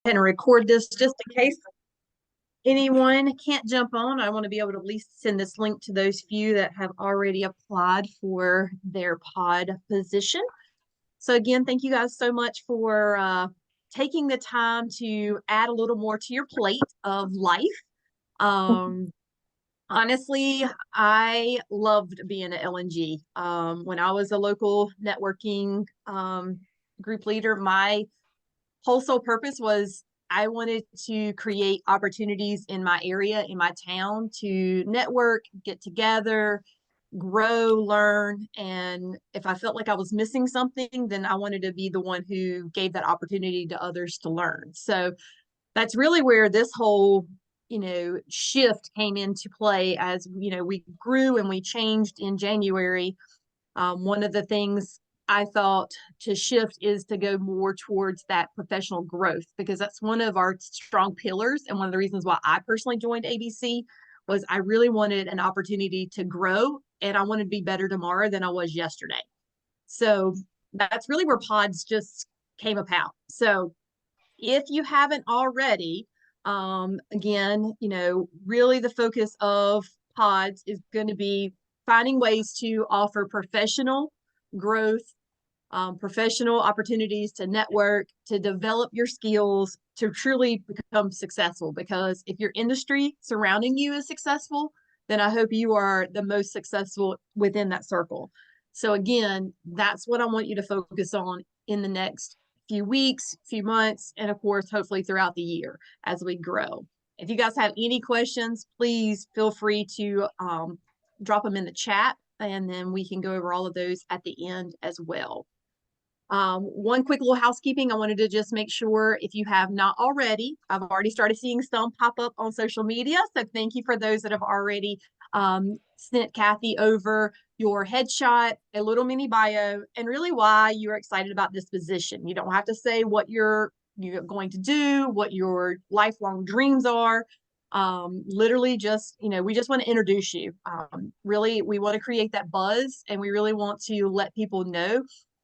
And record this just in case anyone can't jump on. I want to be able to at least send this link to those few that have already applied for their pod position. So again, thank you guys so much for taking the time to add a little more to your plate of life. Um, Honestly, I loved being at LNG. When I was a local networking group leader, my whole sole purpose was I wanted to create opportunities in my area, in my town, to network, get together, grow, learn. And if I felt like I was missing something, then I wanted to be the one who gave that opportunity to others to learn. So that's really where this whole shift came into play as we grew and we changed in January. One of the things I thought to shift is to go more towards that professional growth, because that's one of our strong pillars. And one of the reasons why I personally joined ABC was I really wanted an opportunity to grow, and I wanted to be better tomorrow than I was yesterday. So that's really where pods just came about. So if you haven't already, again, really the focus of pods is going to be finding ways to offer professional growth, professional opportunities to network, to develop your skills, to truly become successful. Because if your industry surrounding you is successful, then I hope you are the most successful within that circle. So again, that's what I want you to focus on in the next few weeks, few months, and of course, hopefully throughout the year as we grow. If you guys have any questions, please feel free to drop them in the chat, and then we can go over all of those at the end as well. One quick little housekeeping. I wanted to just make sure, if you have not already, I've already started seeing some pop up on social media. So thank you for those that have already sent Kathy over your headshot, a little mini bio, and really why you're excited about this position. You don't have to say what you're going to do, what your lifelong dreams are. Literally just, we just want to introduce you. Really, we want to create that buzz, and we really want to let people know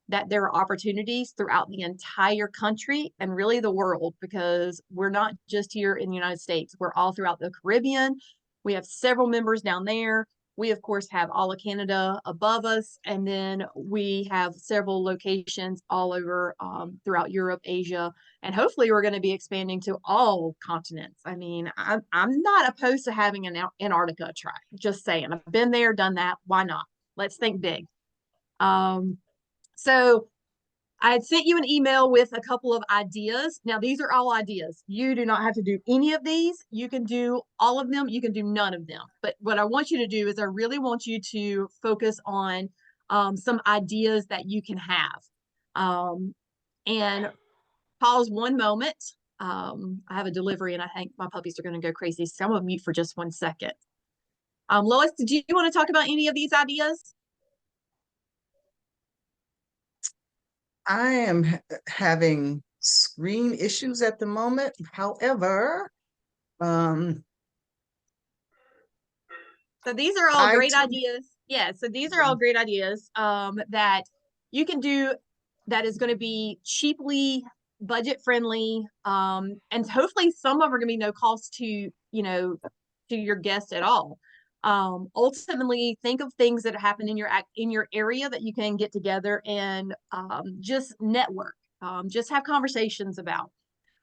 that there are opportunities throughout the entire country and really the world, because we're not just here in the United States. We're all throughout the Caribbean. We have several members down there. We, of course, have all of Canada above us. And then we have several locations all over throughout Europe, Asia, and hopefully we're going to be expanding to all continents. I mean, I'm not opposed to having an Antarctica track. Just saying. I've been there, done that. Why not? Let's think big. So I had sent you an email with a couple of ideas. Now, these are all ideas. You do not have to do any of these. You can do all of them. You can do none of them. But what I want you to do is I really want you to focus on some ideas that you can have. And pause one moment. I have a delivery and I think my puppies are going to go crazy. So I'm going to mute for just 1 second. Lois, did you want to talk about any of these ideas? I am having screen issues at the moment. However, so these are all I great ideas. Yeah, so these are all great ideas that you can do, that is going to be cheaply budget friendly, and hopefully some of them are going to be no cost to to your guests at all. Ultimately, think of things that happen in your area that you can get together and just network, just have conversations about.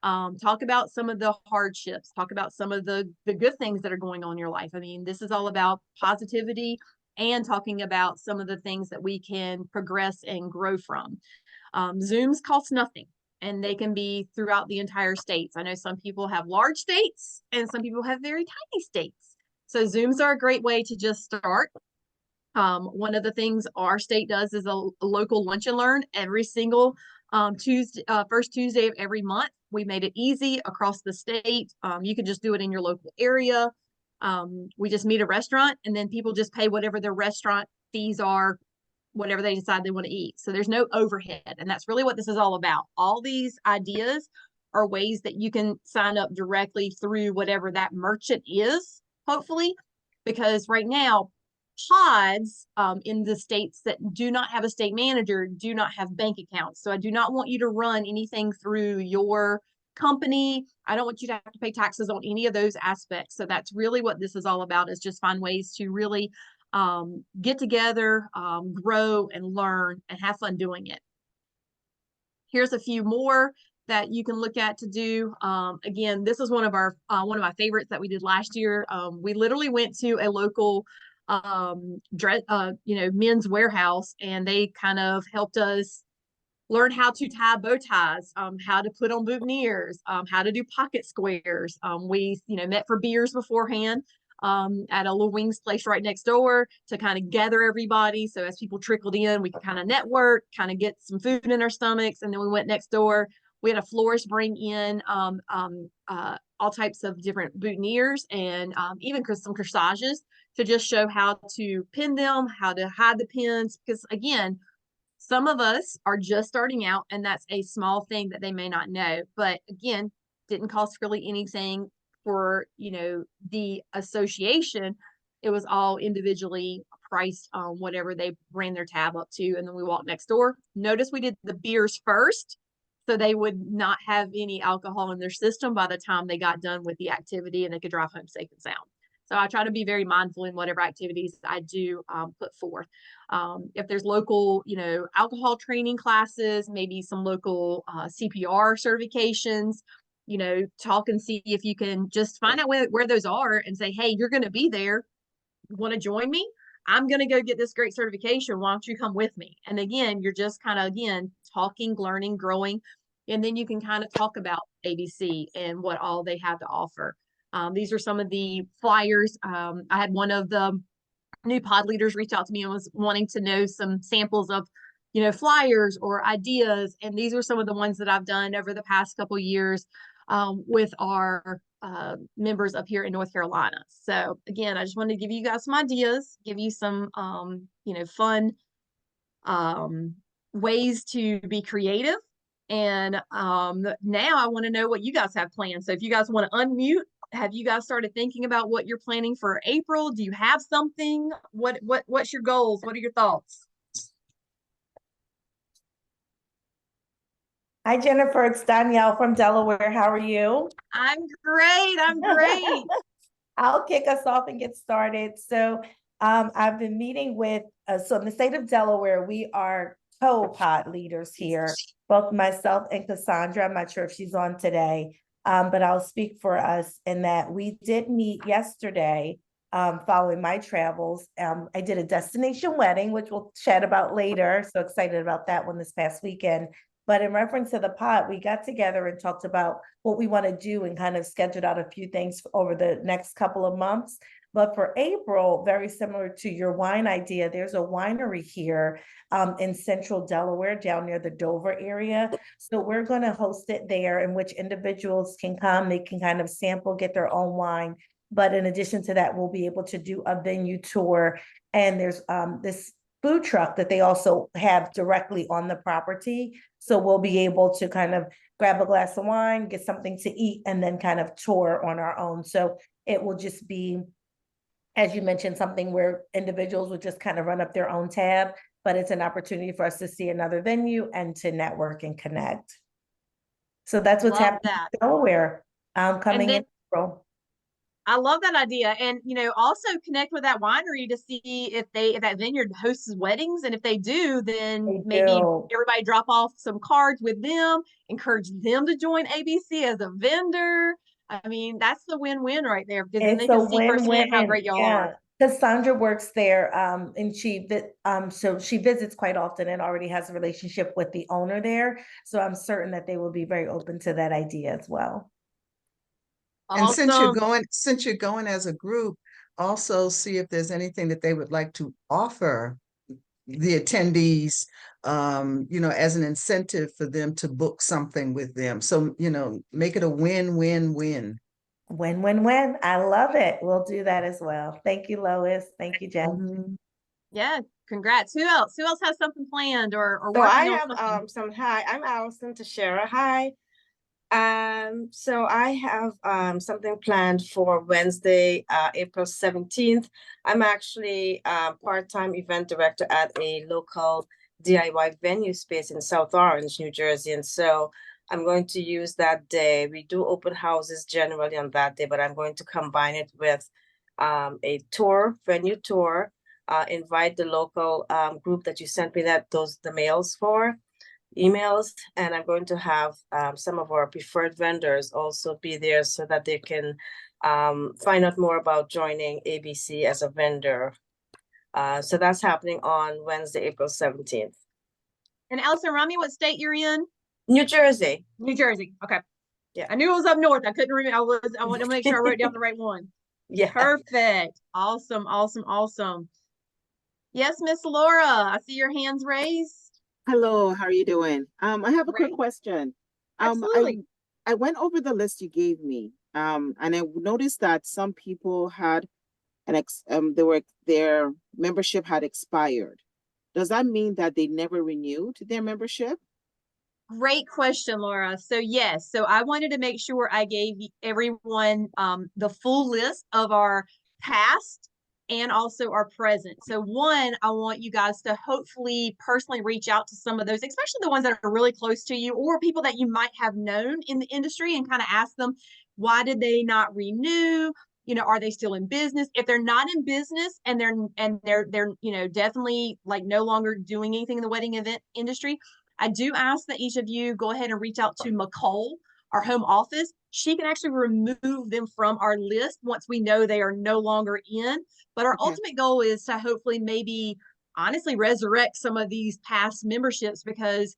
Talk about some of the hardships, talk about some of the good things that are going on in your life. I mean, this is all about positivity and talking about some of the things that we can progress and grow from. Zooms cost nothing, and they can be throughout the entire states. I know some people have large states and some people have very tiny states. So Zooms are a great way to just start. One of the things our state does is a local lunch and learn every single Tuesday, first Tuesday of every month. We made it easy across the state. You can just do it in your local area. We just meet a restaurant, and then people just pay whatever their restaurant fees are, whatever they decide they want to eat. So there's no overhead. And that's really what this is all about. All these ideas are ways that you can sign up directly through whatever that merchant is, hopefully, because right now, pods in the states that do not have a state manager do not have bank accounts. So I do not want you to run anything through your company. I don't want you to have to pay taxes on any of those aspects. So that's really what this is all about, is just find ways to really get together, grow and learn and have fun doing it. Here's a few more that you can look at to do. Again, this is one of my favorites that we did last year. We literally went to a local men's warehouse, and they kind of helped us learn how to tie bow ties, how to put on boutonnieres, how to do pocket squares. We met for beers beforehand at a little wings place right next door to kind of gather everybody. So as people trickled in, we could kind of network, kind of get some food in our stomachs. And then we went next door. We had a florist bring in all types of different boutonnieres and even some corsages to just show how to pin them, how to hide the pins. Because again, some of us are just starting out, and that's a small thing that they may not know. But again, didn't cost really anything for, the association. It was all individually priced on whatever they ran their tab up to. And then we walked next door. Notice we did the beers first, so they would not have any alcohol in their system by the time they got done with the activity, and they could drive home safe and sound. So I try to be very mindful in whatever activities I do put forth. If there's local, alcohol training classes, maybe some local CPR certifications, talk and see if you can just find out where those are and say, hey, you're going to be there. Want to join me? I'm going to go get this great certification. Why don't you come with me? And again, you're just kind of, talking, learning, growing. And then you can kind of talk about ABC and what all they have to offer. These are some of the flyers. I had one of the new pod leaders reach out to me and was wanting to know some samples of, flyers or ideas. And these are some of the ones that I've done over the past couple of years with our members up here in North Carolina. So again, I just wanted to give you guys some ideas, give you some, fun ways to be creative. And now I want to know what you guys have planned. So if you guys want to unmute, have you guys started thinking about what you're planning for April? Do you have something? What's your goals? What are your thoughts? Hi, Jennifer. It's Danielle from Delaware. How are you? I'm great. I'm great. I'll kick us off and get started. So I've been meeting with, so in the state of Delaware, we are co-pod leaders here, both myself and Cassandra. I'm not sure if she's on today, but I'll speak for us in that we did meet yesterday following my travels. I did a destination wedding, which we'll chat about later. So excited about that one this past weekend. But in reference to the pod, we got together and talked about what we want to do and kind of scheduled out a few things over the next couple of months. But for April, very similar to your wine idea, there's a winery here in central Delaware, down near the Dover area. So we're going to host it there, in which individuals can come, they can kind of sample, get their own wine. But in addition to that, we'll be able to do a venue tour. And there's this food truck that they also have directly on the property. So we'll be able to kind of grab a glass of wine, get something to eat, and then kind of tour on our own. So it will just be, as you mentioned, something where individuals would just kind of run up their own tab, but it's an opportunity for us to see another venue and to network and connect. So that's what's happening in Delaware coming in April. I love that idea. And, also connect with that winery to see if that vineyard hosts weddings. And if they do, then maybe everybody drop off some cards with them, encourage them to join ABC as a vendor. I mean, that's the win-win right there, because then they can see firsthand how great y'all are. Cassandra works there, and so she visits quite often and already has a relationship with the owner there. So I'm certain that they will be very open to that idea as well. And since you're going as a group, also see if there's anything that they would like to offer the attendees, as an incentive for them to book something with them. So, make it a win-win-win. Win-win-win. I love it. We'll do that as well. Thank you, Lois. Thank you, Jen. Mm-hmm. Yeah, congrats. Who else has something planned or so I have hi, I'm Allison Teixeira. Hi. So I have something planned for Wednesday, April 17th. I'm actually part-time event director at a local DIY venue space in South Orange, New Jersey. And so I'm going to use that day. We do open houses generally on that day, but I'm going to combine it with a tour, venue tour, invite the local group that you sent me the mails for, emails, and I'm going to have some of our preferred vendors also be there so that they can find out more about joining ABC as a vendor. So that's happening on Wednesday, April 17th. And Allison, remind me what state you're in? New Jersey. New Jersey. Okay. Yeah. I knew it was up north. I couldn't remember. I wanted to make sure I wrote down the right one. Yeah. Perfect. Awesome. Awesome. Awesome. Yes, Miss Laura, I see your hands raised. Hello, how are you doing? I have a quick Great. question. Absolutely. I went over the list you gave me, and I noticed that some people had their membership had expired. Does that mean that they never renewed their membership? Great question, Laura. So yes, so I wanted to make sure I gave everyone the full list of our past and also our present. So one, I want you guys to hopefully personally reach out to some of those, especially the ones that are really close to you or people that you might have known in the industry, and kind of ask them, why did they not renew? You know, are they still in business? If they're not in business and they're you know, definitely like no longer doing anything in the wedding event industry, I do ask that each of you go ahead and reach out to McCole, our home office. She can actually remove them from our list once we know they are no longer in. But our Okay. ultimate goal is to hopefully maybe honestly resurrect some of these past memberships, because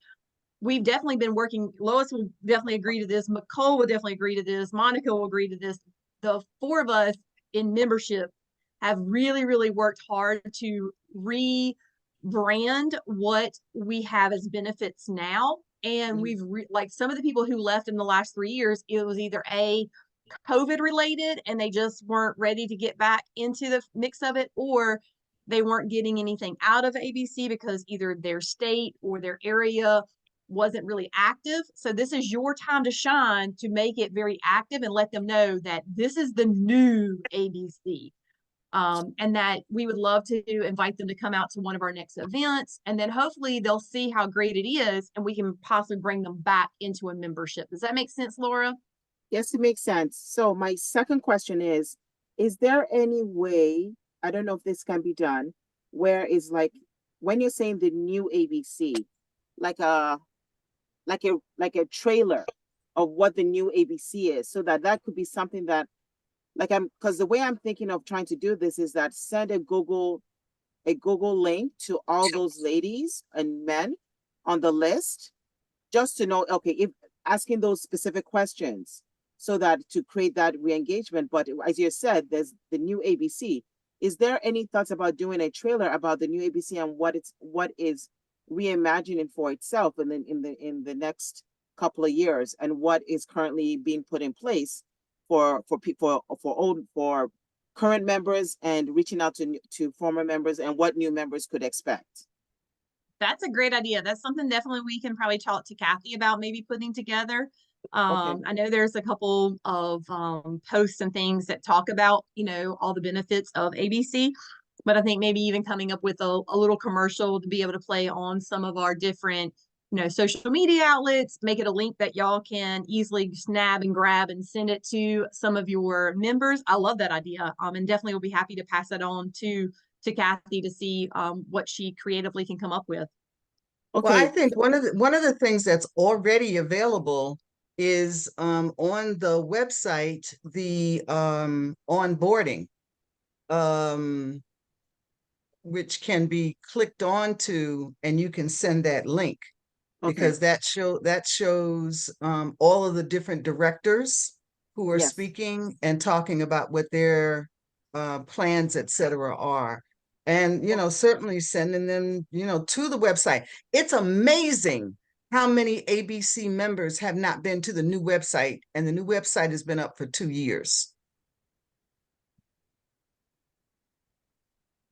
we've definitely been working. Lois will definitely agree to this. McCole will definitely agree to this. Monica will agree to this. The four of us in membership have really, really worked hard to rebrand what we have as benefits now. And we've like some of the people who left in the last 3 years, it was either COVID related and they just weren't ready to get back into the mix of it, or they weren't getting anything out of ABC because either their state or their area wasn't really active. So this is your time to shine, to make it very active and let them know that this is the new ABC. And that we would love to invite them to come out to one of our next events, and then hopefully they'll see how great it is and we can possibly bring them back into a membership. Does that make sense, Laura? Yes, it makes sense. So my second question is there any way, I don't know if this can be done, where is like, when you're saying the new ABC, like a trailer of what the new ABC is, so that could be something that, like, because the way I'm thinking of trying to do this is that send a Google link to all those ladies and men on the list, just to know, okay, if asking those specific questions, so that to create that re-engagement. But as you said, there's the new ABC. Is there any thoughts about doing a trailer about the new ABC and what is reimagining for itself in the next couple of years, and what is currently being put in place for current members, and reaching out to former members, and what new members could expect? That's a great idea. That's something definitely we can probably talk to Kathy about maybe putting together. Okay. I know there's a couple of posts and things that talk about, you know, all the benefits of ABC, but I think maybe even coming up with a little commercial to be able to play on some of our different, you know, social media outlets, make it a link that y'all can easily snap and grab and send it to some of your members. I love that idea. And definitely will be happy to pass that on to Kathy to see what she creatively can come up with. Okay. Well, I think one of the things that's already available is on the website, the onboarding, which can be clicked onto, and you can send that link, because that shows all of the different directors who are Yes. speaking and talking about what their plans, etc. are. And, you know, certainly sending them, you know, to the website. It's amazing how many ABC members have not been to the new website, and the new website has been up for 2 years.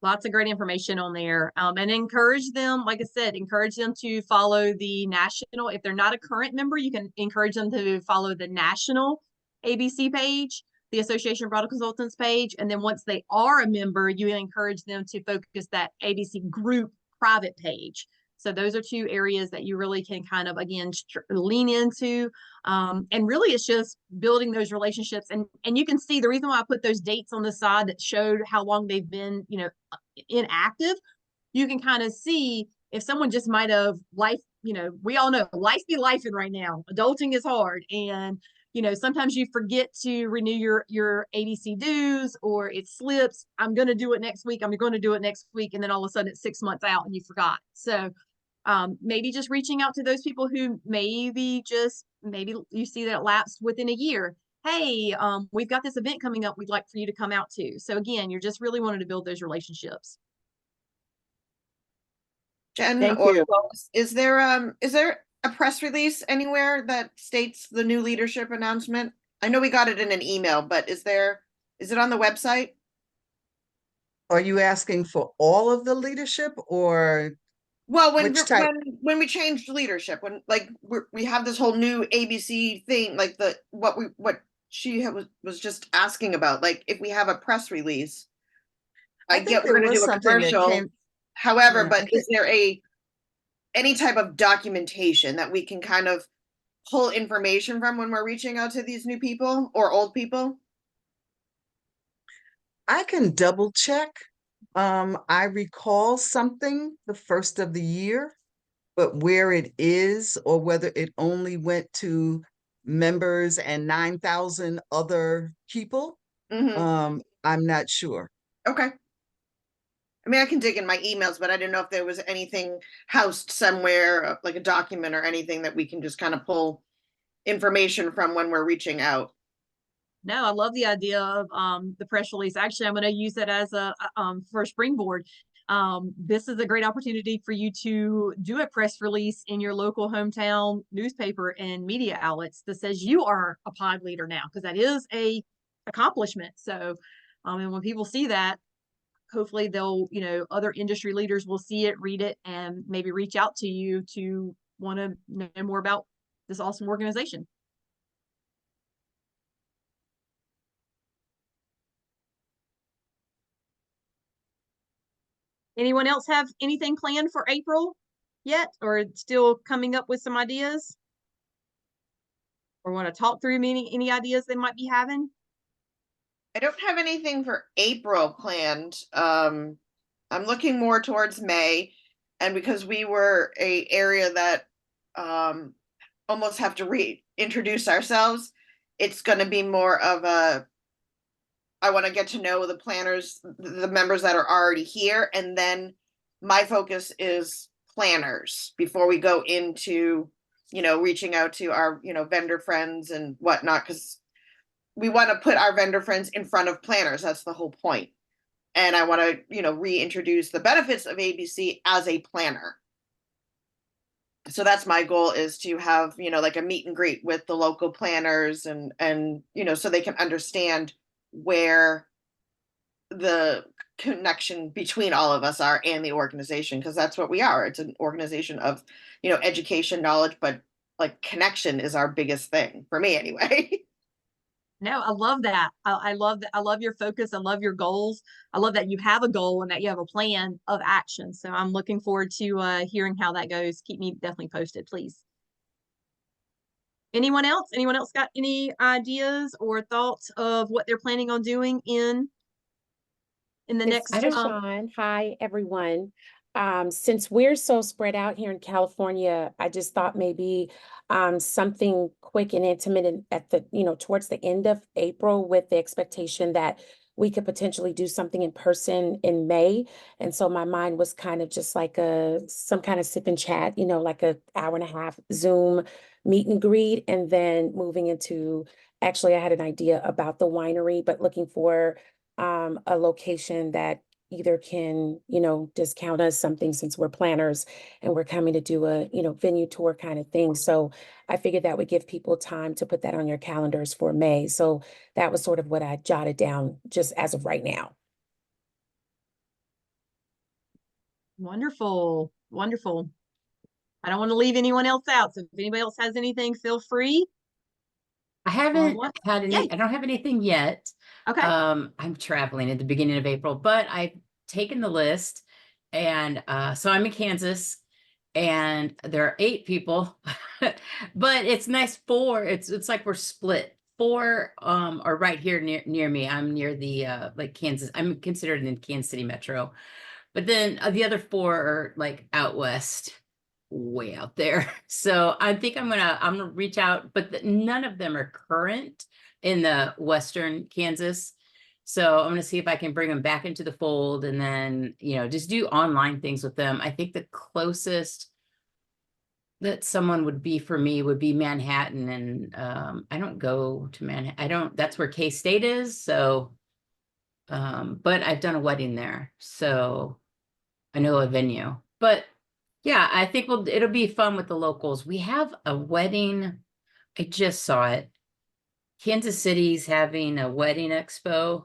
Lots of great information on there. And encourage them, like I said, encourage them to follow the national. If they're not a current member, you can encourage them to follow the national ABC page, the Association of Bridal Consultants page. And then once they are a member, you encourage them to focus that ABC group private page. So those are two areas that you really can kind of, again, lean into. And really it's just building those relationships. And you can see the reason why I put those dates on the side that showed how long they've been, inactive. You can kind of see if someone just might have we all know life be lifing right now. Adulting is hard. And sometimes you forget to renew your ABC dues, or it slips. I'm going to do it next week. I'm going to do it next week. And then all of a sudden it's 6 months out and you forgot. So maybe just reaching out to those people who maybe you see that lapsed within a year. Hey, we've got this event coming up we'd like for you to come out to. So again, you're just really wanting to build those relationships. Jen Thank or you. folks, is there a press release anywhere that states the new leadership announcement? I know we got it in an email, but is it on the website? Are you asking for all of the leadership, or Well, which type? when we changed leadership, when like we have this whole new ABC thing, like what she was just asking about, like if we have a press release, I think get there we're gonna was do a something that commercial. came- However, Yeah, I but think- is there any type of documentation that we can kind of pull information from when we're reaching out to these new people or old people? I can double check. I recall something the first of the year, but where it is or whether it only went to members and 9,000 other people, I'm not sure. Okay. I mean, I can dig in my emails, but I didn't know if there was anything housed somewhere, like a document or anything that we can just kind of pull information from when we're reaching out. No, I love the idea of the press release. Actually, I'm going to use that as for a springboard. This is a great opportunity for you to do a press release in your local hometown newspaper and media outlets that says you are a pod leader now, because that is a accomplishment. So, and when people see that, hopefully they'll, other industry leaders will see it, read it, and maybe reach out to you to want to know more about this awesome organization. Anyone else have anything planned for April yet, or still coming up with some ideas? Or want to talk through any ideas they might be having? I don't have anything for April planned. I'm looking more towards May, and because we were a area that almost have to reintroduce ourselves, it's going to be more of I want to get to know the planners, the members that are already here, and then my focus is planners before we go into, reaching out to our, vendor friends and whatnot, because we want to put our vendor friends in front of planners. That's the whole point. And I want to, reintroduce the benefits of ABC as a planner. So that's my goal, is to have, like a meet and greet with the local planners and, so they can understand where the connection between all of us are and the organization, because that's what we are. It's an organization of, education, knowledge, but like connection is our biggest thing, for me anyway. No, I love that. I love that. I love your focus. I love your goals. I love that you have a goal and that you have a plan of action. So I'm looking forward to hearing how that goes. Keep me definitely posted, please. Anyone else? Anyone else got any ideas or thoughts of what they're planning on doing in the next? Sean. Hi, everyone. Since we're so spread out here in California, I just thought maybe something quick and intimate at the, towards the end of April, with the expectation that we could potentially do something in person in May. And so my mind was kind of just like some kind of sip and chat, like an hour and a half Zoom meet and greet, and then moving into, actually I had an idea about the winery, but looking for a location that either can, discount us something, since we're planners and we're coming to do a, venue tour kind of thing. So I figured that would give people time to put that on your calendars for May. So that was sort of what I jotted down just as of right now. Wonderful. Wonderful. I don't want to leave anyone else out. So if anybody else has anything, feel free. I haven't what? had any, Yay. I don't have anything yet. Okay. I'm traveling at the beginning of April, but I've taken the list, and so I'm in Kansas, and there are 8 people, but it's nice. 4, it's like we're split. 4 are right here near me. I'm near the like Kansas. I'm considered in Kansas City Metro, but then the other 4 are like out west, way out there. So I think I'm gonna reach out, but none of them are current in the Western Kansas. So I'm gonna see if I can bring them back into the fold, and then, you know, just do online things with them. I think the closest that someone would be for me would be Manhattan, and I don't go to Manhattan. I don't. That's where K-State is. So, but I've done a wedding there, so I know a venue. But yeah, I think it'll be fun with the locals. We have a wedding. I just saw it. Kansas City's having a wedding expo.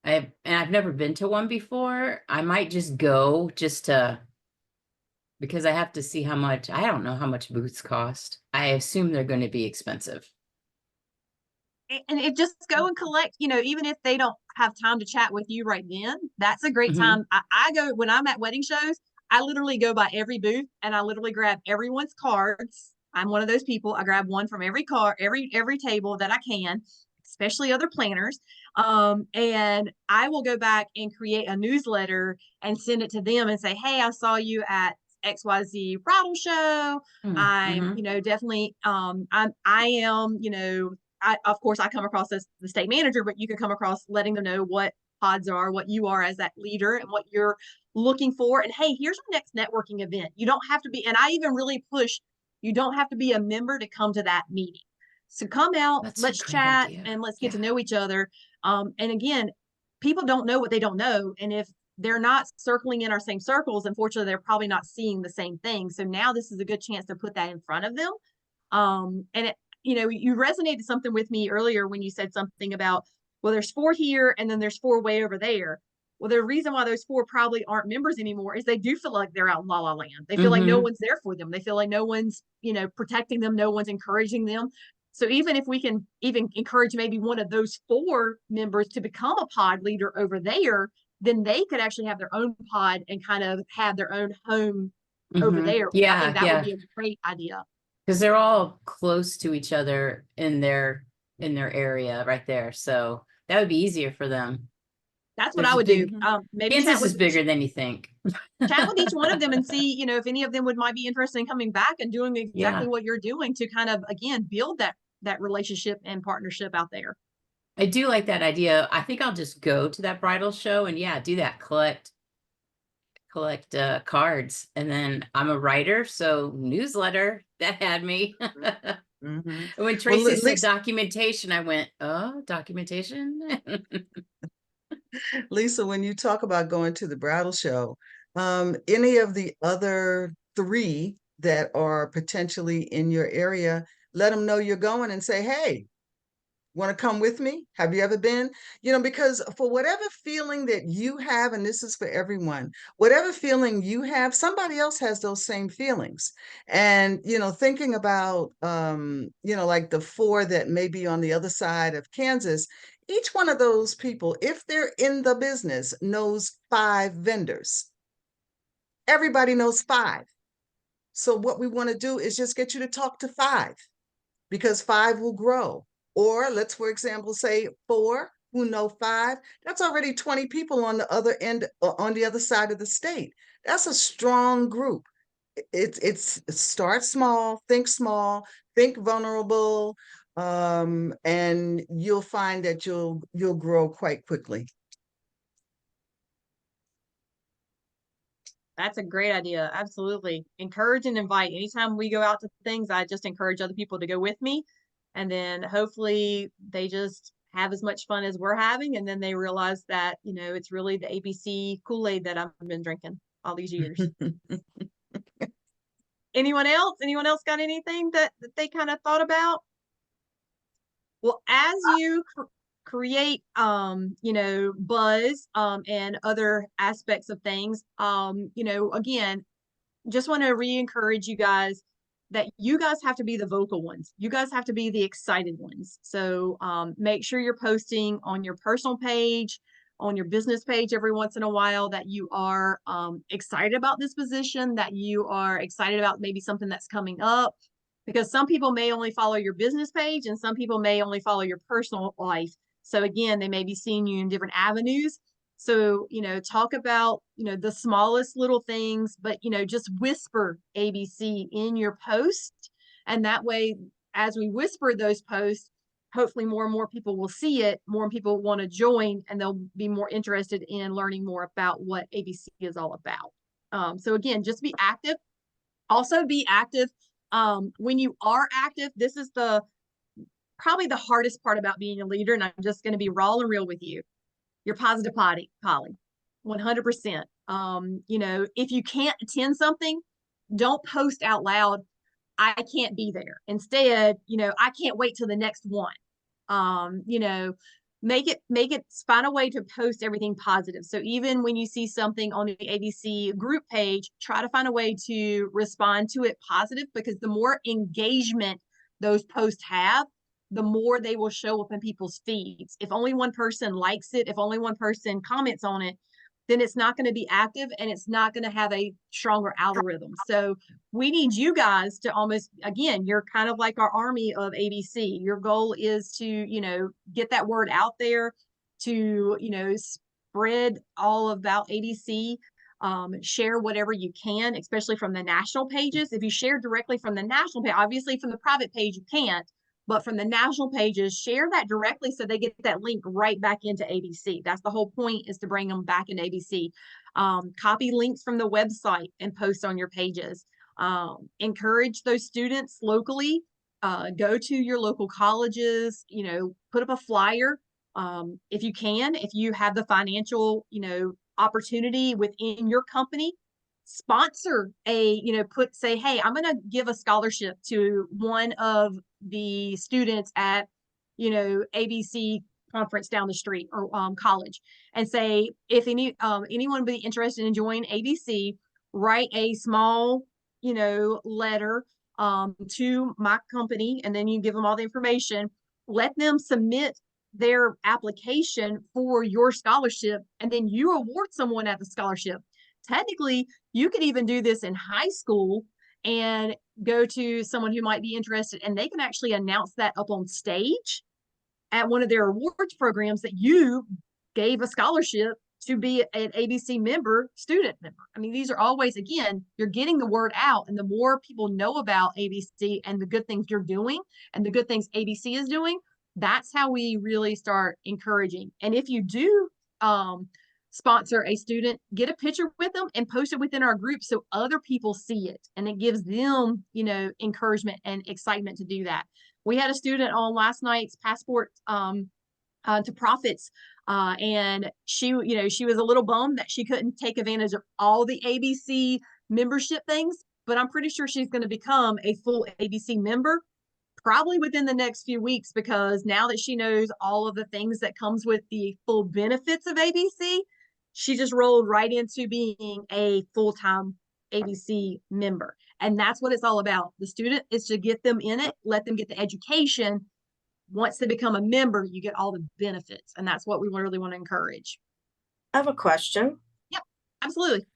I've never been to one before. I might just go because I have to see how much. I don't know how much booths cost. I assume they're going to be expensive. And it just go and collect, you know, even if they don't have time to chat with you right then, that's a great Mhm. time. I go when I'm at wedding shows, I literally go by every booth and I literally grab everyone's cards. I'm one of those people. I grab one from every car, every table that I can, especially other planners. And I will go back and create a newsletter and send it to them and say, hey, I saw you at XYZ bridal show. I'm, Mhm. you know, definitely I am, you know, of course, I come across as the state manager, but you can come across letting them know what pods are, what you are as that leader, and what you're looking for. And hey, here's our next networking event. You don't have to be, and I even really push, you don't have to be a member to come to that meeting. So come out, That's a let's great chat, idea. and let's get to Yeah. know each other. And again, people don't know what they don't know. And if they're not circling in our same circles, unfortunately, they're probably not seeing the same thing. So now this is a good chance to put that in front of them. And it, you know, you resonated something with me earlier when you said something about, well, there's 4 here and then there's 4 way over there. Well, the reason why those 4 probably aren't members anymore is they do feel like they're out in la la land. They feel like no Mhm. one's there for them. They feel like no one's, you know, protecting them. No one's encouraging them. So even if we can even encourage maybe one of those 4 members to become a pod leader over there, then they could actually have their own pod and kind of have their own home over Mhm. there. I Yeah, think that would yeah. be a great idea. Because they're all close to each other in their area right there. So that would be easier for them. That's what There's I a would do. big Maybe Kansas is bigger than you think. chat with each one of them and see, you know, if any of them might be interested in coming back and doing exactly Yeah. what you're doing to kind of again build that relationship and partnership out there. I do like that idea. I think I'll just go to that bridal show and yeah, do that. Collect cards. And then I'm a writer, so newsletter, that had me. Mhm. When Tracy said documentation, I went, oh, documentation. Lisa, when you talk about going to the bridal show, any of the other 3 that are potentially in your area, let them know you're going and say, hey, want to come with me? Have you ever been? You know, because for whatever feeling that you have, and this is for everyone, whatever feeling you have, somebody else has those same feelings. And, you know, thinking about, you know, like the 4 that may be on the other side of Kansas, each one of those people, if they're in the business, knows 5 vendors. Everybody knows 5. So what we want to do is just get you to talk to 5 because 5 will grow. Or let's, for example, say 4 who know 5. That's already 20 people on the other end, on the other side of the state. That's a strong group. It's start small, think vulnerable, and you'll find that you'll grow quite quickly. That's a great idea. Absolutely. Encourage and invite. Anytime we go out to things, I just encourage other people to go with me. And then hopefully they just have as much fun as we're having. And then they realize that, you know, it's really the ABC Kool-Aid that I've been drinking all these years. Anyone else? Anyone else got anything that they kind of thought about? Well, as you create, you know, buzz, and other aspects of things, you know, again, just want to re-encourage you guys that you guys have to be the vocal ones. You guys have to be the excited ones. So make sure you're posting on your personal page, on your business page every once in a while that you are excited about this position, that you are excited about maybe something that's coming up, because some people may only follow your business page and some people may only follow your personal life. So again, they may be seeing you in different avenues. So, talk about, the smallest little things, but, just whisper ABC in your post. And that way, as we whisper those posts, hopefully more and more people will see it, more people want to join, and they'll be more interested in learning more about what ABC is all about. So again, just be active. Also be active. When you are active, this is probably the hardest part about being a leader. And I'm just going to be raw and real with you. You're positive Polly, 100%. If you can't attend something, don't post out loud, I can't be there. Instead, I can't wait till the next one. Find a way to post everything positive. So even when you see something on the ABC group page, try to find a way to respond to it positive, because the more engagement those posts have, the more they will show up in people's feeds. If only one person likes it, if only one person comments on it, then it's not going to be active and it's not going to have a stronger algorithm. So we need you guys to again, you're kind of like our army of ABC. Your goal is to, get that word out there, to, spread all about ABC, share whatever you can, especially from the national pages. If you share directly from the national page, obviously from the private page, you can't. But from the national pages, share that directly so they get that link right back into ABC. That's the whole point, is to bring them back into ABC. Copy links from the website and post on your pages. Encourage those students locally. Go to your local colleges, put up a flyer. If you can, if you have the financial, opportunity within your company, sponsor say, hey, I'm going to give a scholarship to one of the students at, ABC conference down the street, or college, and say, if anyone would be interested in joining ABC, write a small, letter to my company, and then you give them all the information. Let them submit their application for your scholarship, and then you award someone at the scholarship. Technically, you could even do this in high school and go to someone who might be interested, and they can actually announce that up on stage at one of their awards programs, that you gave a scholarship to be an ABC student member. I mean, these are always, again, you're getting the word out, and the more people know about ABC and the good things you're doing and the good things ABC is doing, that's how we really start encouraging. And if you do sponsor a student, get a picture with them and post it within our group so other people see it, and it gives them, encouragement and excitement to do that. We had a student on last night's Passport to Profits, and she was a little bummed that she couldn't take advantage of all the ABC membership things, but I'm pretty sure she's going to become a full ABC member probably within the next few weeks, because now that she knows all of the things that comes with the full benefits of ABC, she just rolled right into being a full-time ABC member. And that's what it's all about. The student is to get them in it, let them get the education. Once they become a member, you get all the benefits. And that's what we really want to encourage. I have a question. Yep, absolutely.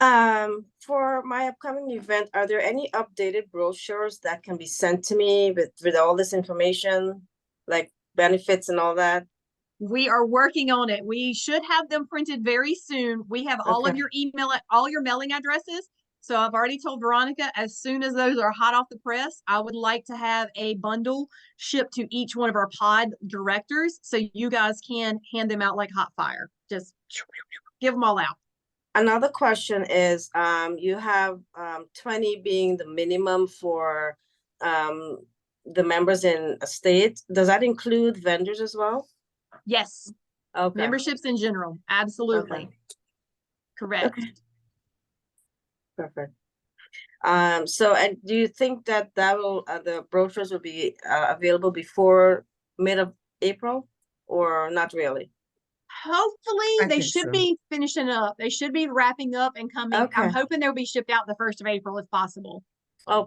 For my upcoming event, are there any updated brochures that can be sent to me with all this information, like benefits and all that? We are working on it. We should have them printed very soon. We have all of your all your mailing addresses. So I've already told Veronica, as soon as those are hot off the press, I would like to have a bundle shipped to each one of our pod directors, so you guys can hand them out like hot fire. Just give them all out. Another question is, you have 20 being the minimum for the members in a state. Does that include vendors as well? Yes. Okay. Memberships in general. Absolutely. Okay. Correct. Okay. Perfect. So do you think that will the brochures will be available before mid of April, or not really? Hopefully they should so. be finishing up. They should be wrapping up and coming. Okay. I'm hoping they'll be shipped out the 1st of April if possible. Oh,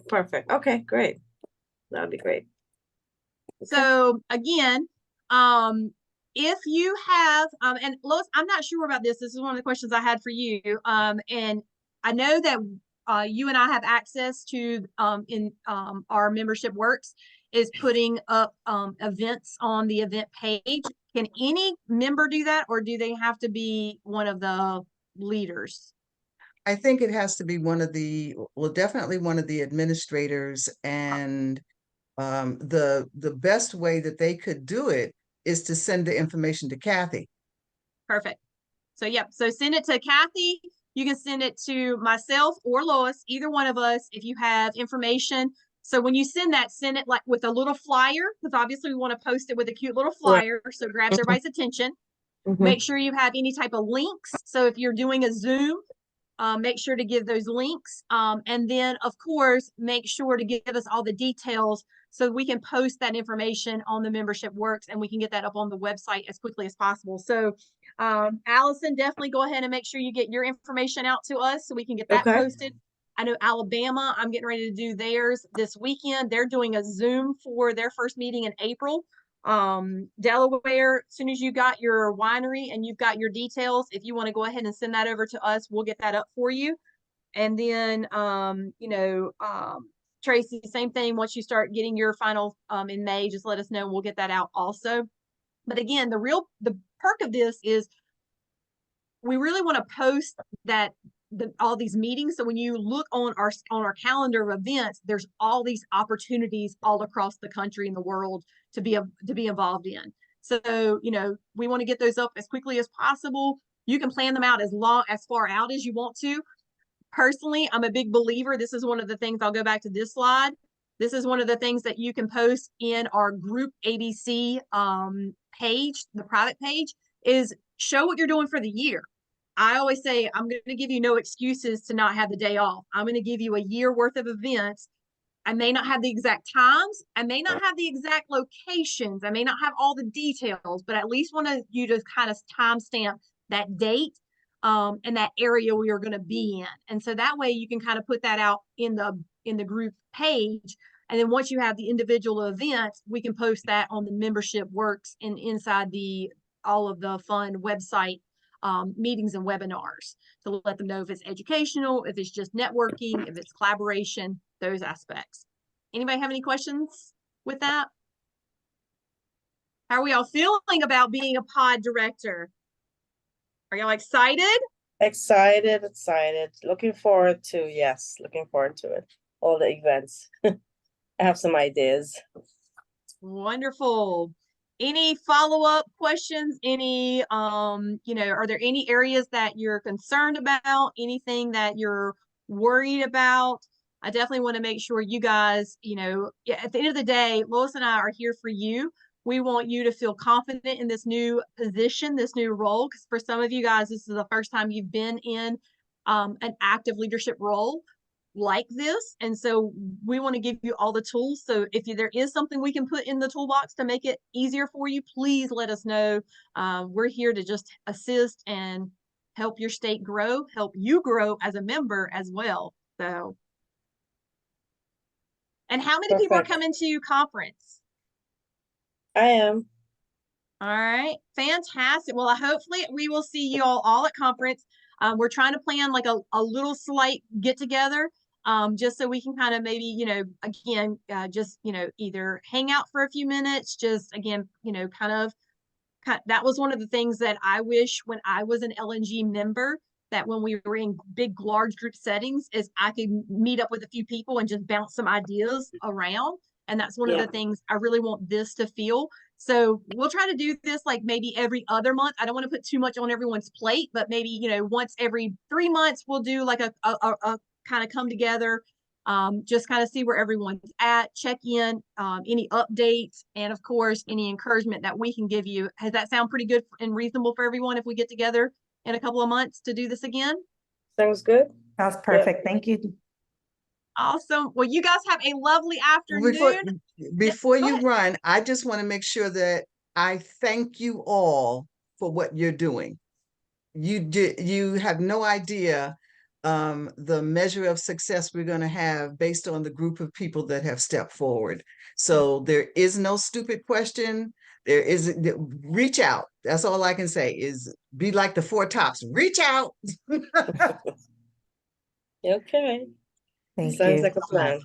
perfect. Okay, great. That'd be great. Okay. So again, if you have, and Lois, I'm not sure about this. This is one of the questions I had for you. And I know that you and I have access to in our membership works is putting up events on the event page. Can any member do that, or do they have to be one of the leaders? I think it has to be one of the, well, definitely one of the administrators, and the best way that they could do it is to send the information to Kathy. Perfect. So yep. So send it to Kathy. You can send it to myself or Lois, either one of us, if you have information. So when you send that, send it like with a little flyer, because obviously we want to post it with a cute little flyer, so it grabs everybody's attention. Make sure you have any type of links. So if you're doing a Zoom, make sure to give those links. And then, of course, make sure to give us all the details so we can post that information on the membership works and we can get that up on the website as quickly as possible. So, Allison, definitely go ahead and make sure you get your information out to us so we can get that Okay. posted. I know Alabama, I'm getting ready to do theirs this weekend. They're doing a Zoom for their first meeting in April. Delaware, as soon as you got your winery and you've got your details, if you want to go ahead and send that over to us, we'll get that up for you. And then, Tracy, same thing. Once you start getting your final in May, just let us know. We'll get that out also. But again, the perk of this is we really want to post that all these meetings. So when you look on our calendar of events, there's all these opportunities all across the country and the world to be involved in. So, we want to get those up as quickly as possible. You can plan them out as far out as you want to. Personally, I'm a big believer. This is one of the things, I'll go back to this slide. This is one of the things that you can post in our group ABC page, the private page, is show what you're doing for the year. I always say, I'm going to give you no excuses to not have the day off. I'm going to give you a year worth of events. I may not have the exact times. I may not have the exact locations. I may not have all the details, but at least want you to kind of timestamp that date and that area we are going to be in. And so that way you can kind of put that out in the group page. And then once you have the individual events, we can post that on the membership works and inside all of the fun website meetings and webinars to let them know if it's educational, if it's just networking, if it's collaboration, those aspects. Anybody have any questions with that? How are we all feeling about being a pod director? Are y'all excited? Excited. Looking forward to it. All the events. I have some ideas. Wonderful. Any follow-up questions? Any, are there any areas that you're concerned about? Anything that you're worried about? I definitely want to make sure you guys, at the end of the day, Lois and I are here for you. We want you to feel confident in this new position, this new role, because for some of you guys, this is the first time you've been in an active leadership role like this. And so we want to give you all the tools. So if there is something we can put in the toolbox to make it easier for you, please let us know. We're here to just assist and help your state grow, help you grow as a member as well. So, and how many people are coming to your conference? I am. All right, fantastic. Well, hopefully we will see you all at conference. We're trying to plan like a little slight get together, just so we can kind of maybe, again, just, either hang out for a few minutes, just again, that was one of the things that I wish when I was an LNG member, that when we were in big, large group settings, is I could meet up with a few people and just bounce some ideas around. And that's one of the things I really want this to feel. So we'll try to do this like maybe every other month. I don't want to put too much on everyone's plate, but maybe, once every 3 months, we'll do like a kind of come together, just kind of see where everyone's at, check in, any updates, and of course, any encouragement that we can give you. Does that sound pretty good and reasonable for everyone if we get together in a couple of months to do this again? Sounds good. Sounds perfect. Thank you. Awesome. Well, you guys have a lovely afternoon. Before you run, I just want to make sure that I thank you all for what you're doing. You have no idea the measure of success we're going to have based on the group of people that have stepped forward. So there is no stupid question. there is, reach out. That's all I can say is be like the Four Tops, reach out. Okay, Thank sounds you. like a plan.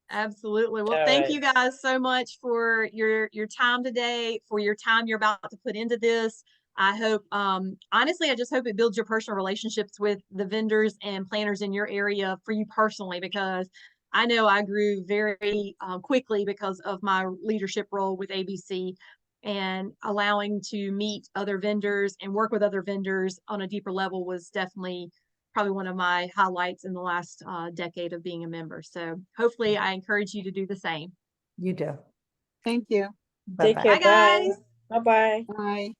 Absolutely. Well, All thank right. you guys so much for your time today, for your time you're about to put into this. I hope, honestly, I just hope it builds your personal relationships with the vendors and planners in your area for you personally, because I know I grew very quickly because of my leadership role with ABC, and allowing to meet other vendors and work with other vendors on a deeper level was definitely probably one of my highlights in the last decade of being a member. So hopefully I encourage you to do the same. You do. Thank you. Bye-bye. Take care. Bye, guys. Bye. Bye-bye. Bye.